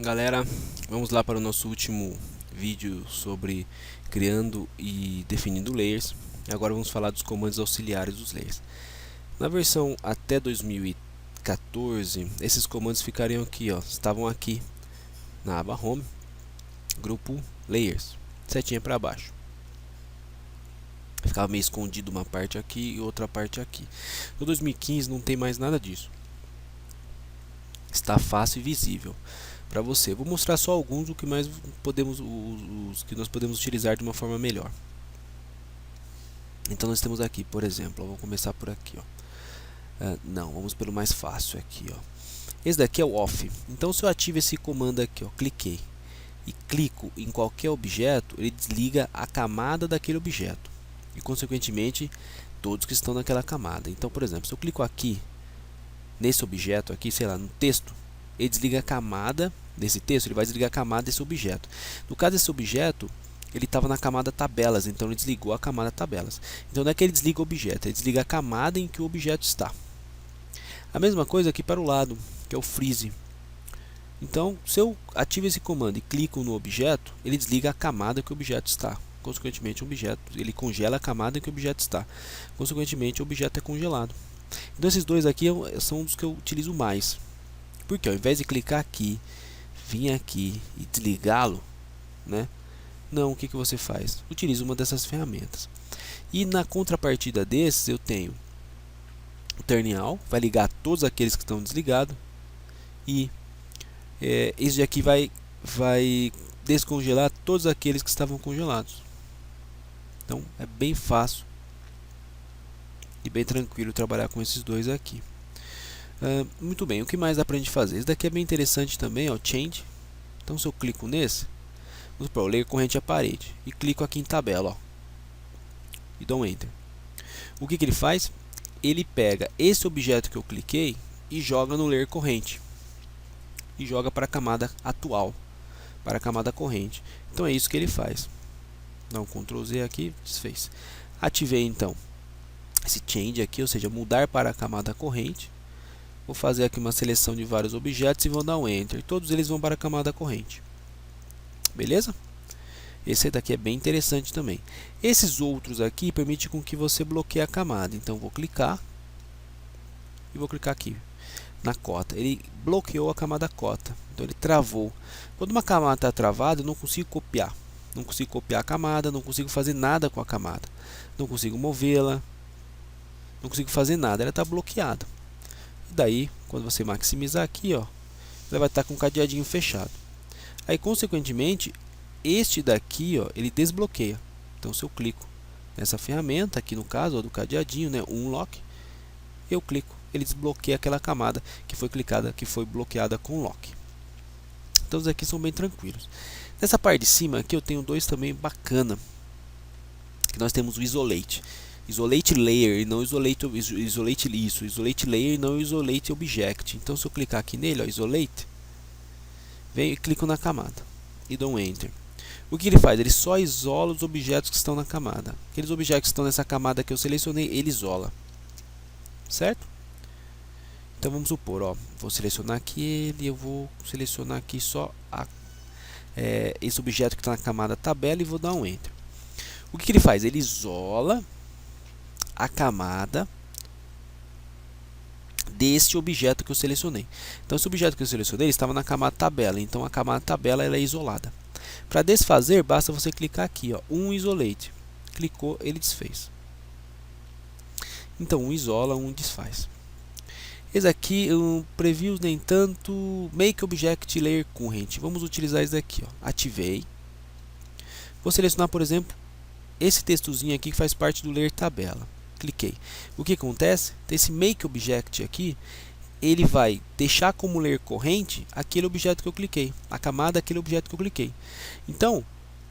Galera, vamos lá para o nosso último vídeo sobre criando e definindo layers. Agora vamos falar dos comandos auxiliares dos layers. Na versão até 2014, esses comandos ficariam aqui, ó, estavam aqui na aba Home, grupo Layers, setinha para baixo. Ficava meio escondido uma parte aqui e outra parte aqui. No 2015 não tem mais nada disso. Está fácil e visível para você. Vou mostrar só alguns que mais podemos, os que nós podemos utilizar de uma forma melhor. Então nós temos aqui, por exemplo, vou começar por aqui, ó. Não, vamos pelo mais fácil aqui, ó. Esse daqui é o off. Então se eu ativo esse comando aqui, ó, cliquei e clico em qualquer objeto, ele desliga a camada daquele objeto e consequentemente todos que estão naquela camada. Então, por exemplo, se eu clico aqui nesse objeto aqui, sei lá, no texto, ele desliga a camada desse texto, ele vai desligar a camada desse objeto. No caso desse objeto, ele estava na camada tabelas, então ele desligou a camada tabelas. Então não é que ele desliga o objeto, ele desliga a camada em que o objeto está. A mesma coisa aqui para o lado, que é o freeze. Então, se eu ativo esse comando e clico no objeto, ele desliga a camada que o objeto está. Consequentemente, o objeto, ele congela a camada em que o objeto está. Consequentemente, o objeto é congelado. Então esses dois aqui são os que eu utilizo mais. Porque ao invés de clicar aqui, vir aqui e desligá-lo, né? Não, o que você faz? Utiliza uma dessas ferramentas. E na contrapartida desses eu tenho o turn all, vai ligar todos aqueles que estão desligados. E esse aqui vai descongelar todos aqueles que estavam congelados. Então é bem fácil e bem tranquilo trabalhar com esses dois aqui. Muito bem, o que mais dá pra gente fazer? Esse daqui é bem interessante também, ó, Change. Então se eu clico nesse, vamos para o layer corrente à parede e clico aqui em tabela, ó, e dou um Enter. O que ele faz? Ele pega esse objeto que eu cliquei e joga no layer corrente e joga para a camada atual, para a camada corrente. Então é isso que ele faz. Dá um Ctrl Z aqui, desfez. Ativei então esse Change aqui, ou seja, mudar para a camada corrente. Vou fazer aqui uma seleção de vários objetos e vou dar um Enter. Todos eles vão para a camada corrente. Beleza? Esse daqui é bem interessante também. Esses outros aqui permitem com que você bloqueie a camada. Então vou clicar e vou clicar aqui na cota. Ele bloqueou a camada cota. Então ele travou. Quando uma camada está travada, eu não consigo copiar. Não consigo copiar a camada, não consigo fazer nada com a camada. Não consigo movê-la. Não consigo fazer nada, ela está bloqueada. E daí, quando você maximizar aqui, ó, ela vai estar com o cadeadinho fechado. Aí, consequentemente, este daqui, ó, ele desbloqueia. Então, se eu clico nessa ferramenta, aqui no caso, ó, do cadeadinho, né, Unlock, eu clico, ele desbloqueia aquela camada que foi clicada, que foi bloqueada com Lock. Então, os aqui são bem tranquilos. Nessa parte de cima aqui, eu tenho dois também bacana, que nós temos o Isolate. Isolate Layer e não Isolate Layer e não Isolate Object. Então, se eu clicar aqui nele, ó, Isolate, venho e clico na camada e dou um Enter. O que ele faz? Ele só isola os objetos que estão na camada. Aqueles objetos que estão nessa camada que eu selecionei, ele isola. Certo? Então, vamos supor, ó, vou selecionar aqui ele, eu vou selecionar aqui só esse objeto que está na camada tabela e vou dar um Enter. O que ele faz? Ele isola a camada deste objeto que eu selecionei. Então, esse objeto que eu selecionei estava na camada tabela, então a camada tabela ela é isolada. Para desfazer, basta você clicar aqui, ó, Isolate. Clicou, ele desfez. Então, um isola, um desfaz. Esse aqui, Previews nem tanto, Make Object Layer Current. Vamos utilizar esse daqui, ó. Ativei. Vou selecionar, por exemplo, esse textozinho aqui que faz parte do layer tabela. Cliquei. O que acontece? Esse Make Object aqui, ele vai deixar como layer corrente aquele objeto que eu cliquei, a camada daquele objeto que eu cliquei. Então,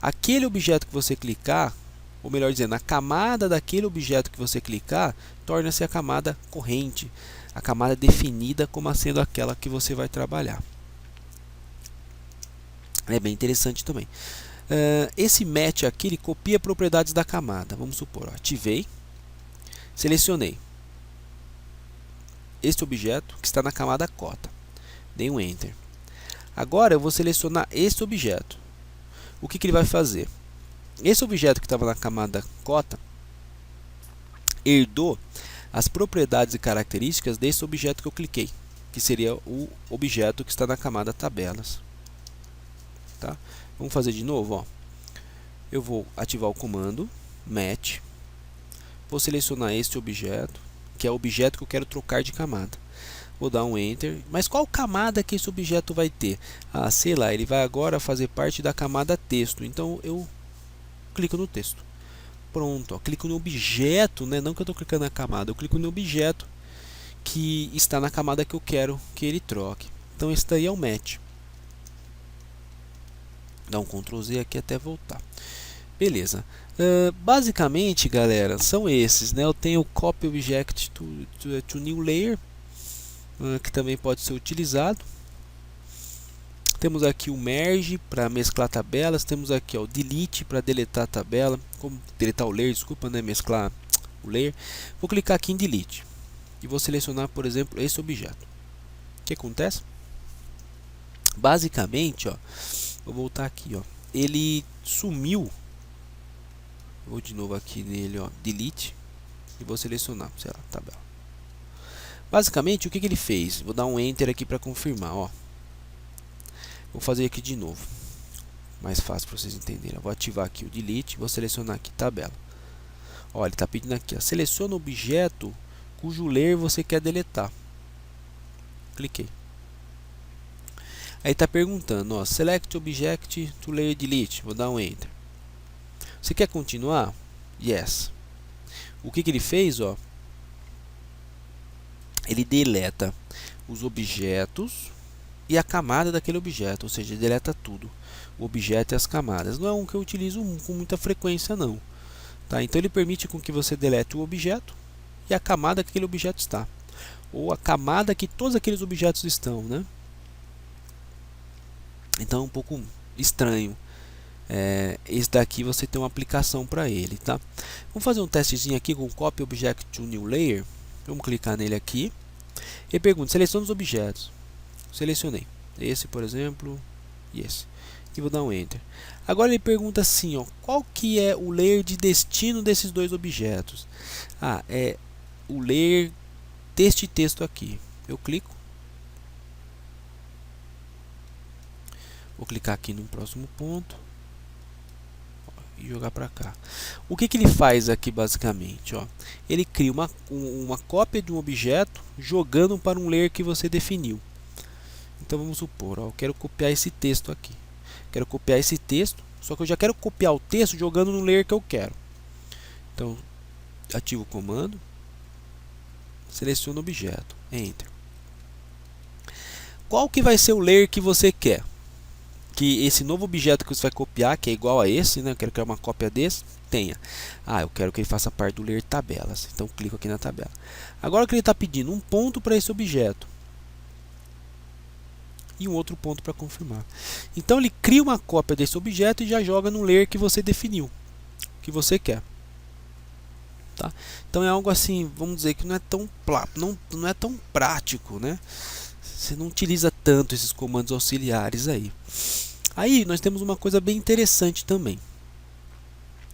aquele objeto que você clicar, ou melhor dizendo, a camada daquele objeto que você clicar, torna-se a camada corrente, a camada definida como sendo aquela que você vai trabalhar. É bem interessante também. Esse match aqui, ele copia propriedades da camada. Vamos supor, ó, ativei. Selecionei este objeto que está na camada cota. Dei um Enter. Agora eu vou selecionar esse objeto. O que ele vai fazer? Esse objeto que estava na camada cota herdou as propriedades e características desse objeto que eu cliquei, que seria o objeto que está na camada tabelas. Tá? Vamos fazer de novo. Ó. Eu vou ativar o comando match, vou selecionar este objeto, que é o objeto que eu quero trocar de camada. Vou dar um Enter. Mas qual camada que esse objeto vai ter? Ah, sei lá, ele vai agora fazer parte da camada texto. Então eu clico no texto. Pronto, ó, clico no objeto, né? Não que eu estou clicando na camada, eu clico no objeto que está na camada que eu quero que ele troque. Então esse daí é o match. Dá um Ctrl Z aqui até voltar. Beleza. Basicamente, galera, são esses, né? Eu tenho o Copy Object to New Layer, que também pode ser utilizado. Temos aqui o Merge para mesclar tabelas. Temos aqui o Delete para deletar a tabela. Como deletar o layer, desculpa, né? Mesclar o layer. Vou clicar aqui em Delete e vou selecionar, por exemplo, esse objeto. O que acontece? Basicamente, ó, vou voltar aqui, ó, ele sumiu. Vou de novo aqui nele, ó, Delete, e vou selecionar, sei lá, tabela. Basicamente, o que ele fez? Vou dar um Enter aqui para confirmar, ó. Vou fazer aqui de novo, mais fácil para vocês entenderem. Eu vou ativar aqui o Delete, vou selecionar aqui tabela. Ó, ele está pedindo aqui, ó, seleciona o objeto cujo layer você quer deletar. Cliquei. Aí está perguntando, ó, Select Object to Layer Delete. Vou dar um Enter. Você quer continuar? Yes. O que ele fez? Ó, ele deleta os objetos e a camada daquele objeto, ou seja, deleta tudo, o objeto e as camadas. Não é um que eu utilizo com muita frequência, não. Tá? Então ele permite com que você delete o objeto e a camada que aquele objeto está, ou a camada que todos aqueles objetos estão, né? Então é um pouco estranho. Esse daqui você tem uma aplicação para ele, tá? Vamos fazer um testezinho aqui com Copy Object to New Layer. Vamos clicar nele aqui. Ele pergunta, seleciona os objetos. Selecionei esse, por exemplo, e esse. E vou dar um Enter. Agora ele pergunta assim, ó, qual que é o layer de destino desses dois objetos? Ah, é o layer deste texto aqui. Eu clico. Vou clicar aqui no próximo ponto e jogar para cá. O que ele faz aqui basicamente? Ó, ele cria uma cópia de um objeto jogando para um layer que você definiu. Então vamos supor, ó, eu quero copiar esse texto aqui. Quero copiar esse texto, só que eu já quero copiar o texto jogando no layer que eu quero. Então ativo o comando, seleciono o objeto, Enter. Qual que vai ser o layer que você quer? Que esse novo objeto que você vai copiar, que é igual a esse, né? Eu quero criar uma cópia desse, tenha. Ah, eu quero que ele faça parte do layer tabelas. Então clico aqui na tabela. Agora que ele está pedindo um ponto para esse objeto e um outro ponto para confirmar. Então ele cria uma cópia desse objeto e já joga no layer que você definiu, que você quer. Tá? Então é algo assim, vamos dizer que não é tão prático, né? Você não utiliza tanto esses comandos auxiliares aí. Aí nós temos uma coisa bem interessante também.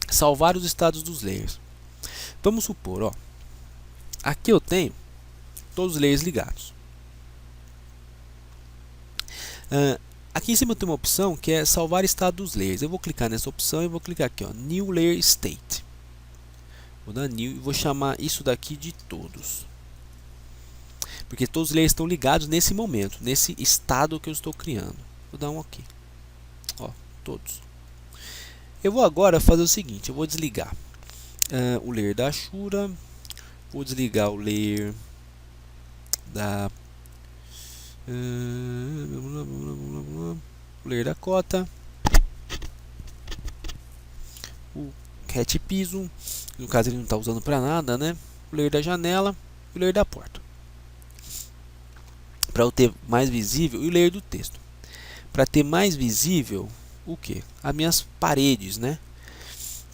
Salvar os estados dos layers. Vamos supor, ó, aqui eu tenho todos os layers ligados. Aqui em cima eu tenho uma opção que é salvar estado dos layers. Eu vou clicar nessa opção e vou clicar aqui, ó, New Layer State. Vou dar New e vou chamar isso daqui de todos. Porque todos os layers estão ligados nesse momento, nesse estado que eu estou criando. Vou dar um aqui. Ó, todos. Eu vou agora fazer o seguinte, eu vou desligar o layer da Ashura, vou desligar o layer da o layer da cota, o hat piso, no caso ele não está usando para nada, né? O layer da janela e o layer da porta. Para eu ter mais visível, e o layer do texto. Para ter mais visível o que? As minhas paredes, né?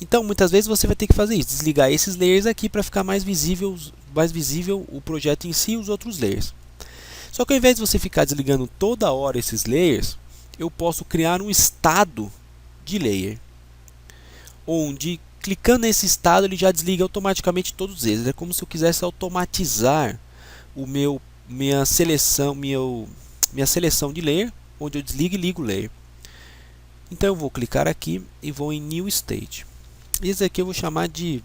Então muitas vezes você vai ter que fazer isso, desligar esses layers aqui para ficar mais visível o projeto em si e os outros layers. Só que ao invés de você ficar desligando toda hora esses layers, eu posso criar um estado de layer, onde clicando nesse estado ele já desliga automaticamente todos eles. É como se eu quisesse automatizar minha seleção de layer, onde eu desligo e ligo o layer. Então eu vou clicar aqui e vou em New State. Esse aqui eu vou chamar de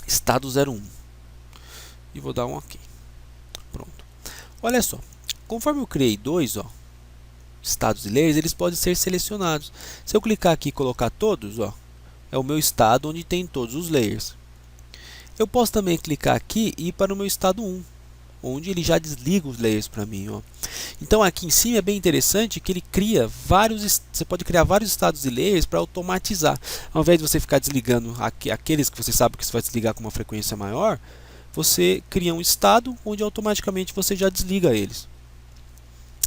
estado 01 e vou dar um OK. Pronto. Olha só, conforme eu criei dois, estados e layers, eles podem ser selecionados. Se eu clicar aqui e colocar todos, é o meu estado onde tem todos os layers. Eu posso também clicar aqui e ir para o meu estado 1, onde ele já desliga os layers para mim. Então aqui em cima é bem interessante que ele cria você pode criar vários estados e layers para automatizar. Ao invés de você ficar desligando aqueles que você sabe que você vai desligar com uma frequência maior, você cria um estado onde automaticamente você já desliga eles.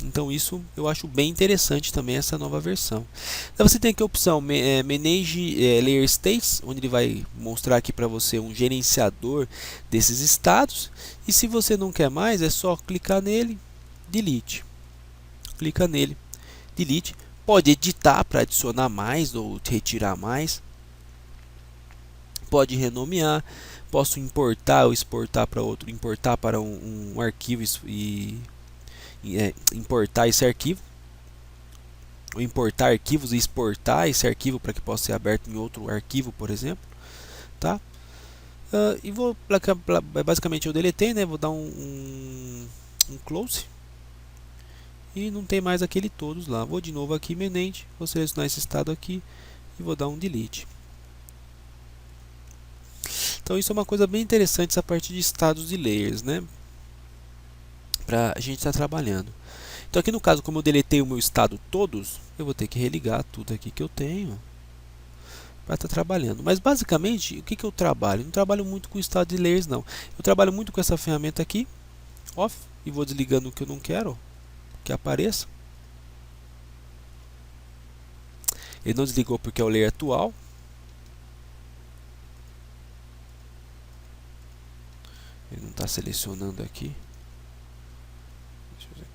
Então isso eu acho bem interessante também, essa nova versão. Então você tem aqui a opção Manage Layer States, onde ele vai mostrar aqui para você um gerenciador desses estados. E se você não quer mais, é só clicar nele, Delete. Clica nele, Delete. Pode editar para adicionar mais ou retirar mais. Pode renomear. Posso importar ou exportar para outro, importar para um arquivo e importar esse arquivo, ou importar arquivos e exportar esse arquivo para que possa ser aberto em outro arquivo, por exemplo, tá? E vou basicamente eu deletei, né? Vou dar um close e não tem mais aquele todos lá. Vou de novo aqui Manage, vou selecionar esse estado aqui e vou dar um delete. Então isso é uma coisa bem interessante, essa parte de estados e layers, né? Para a gente estar trabalhando. Então aqui no caso, como eu deletei o meu estado todos, eu vou ter que religar tudo aqui que eu tenho para estar trabalhando. Mas basicamente, o que eu trabalho? Eu não trabalho muito com o estado de layers não. Eu trabalho muito com essa ferramenta aqui, off, e vou desligando o que eu não quero que apareça. Ele não desligou porque é o layer atual. Ele não está selecionando aqui. Deixa eu ver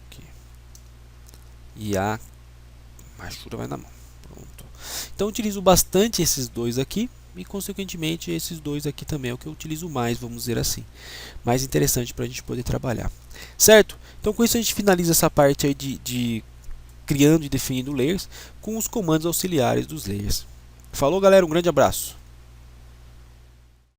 aqui. E a machura vai na mão. Pronto. Então eu utilizo bastante esses dois aqui e consequentemente esses dois aqui também é o que eu utilizo mais, vamos dizer assim. Mais interessante para a gente poder trabalhar. Certo? Então com isso a gente finaliza essa parte aí de criando e definindo layers com os comandos auxiliares dos layers. Falou galera, um grande abraço.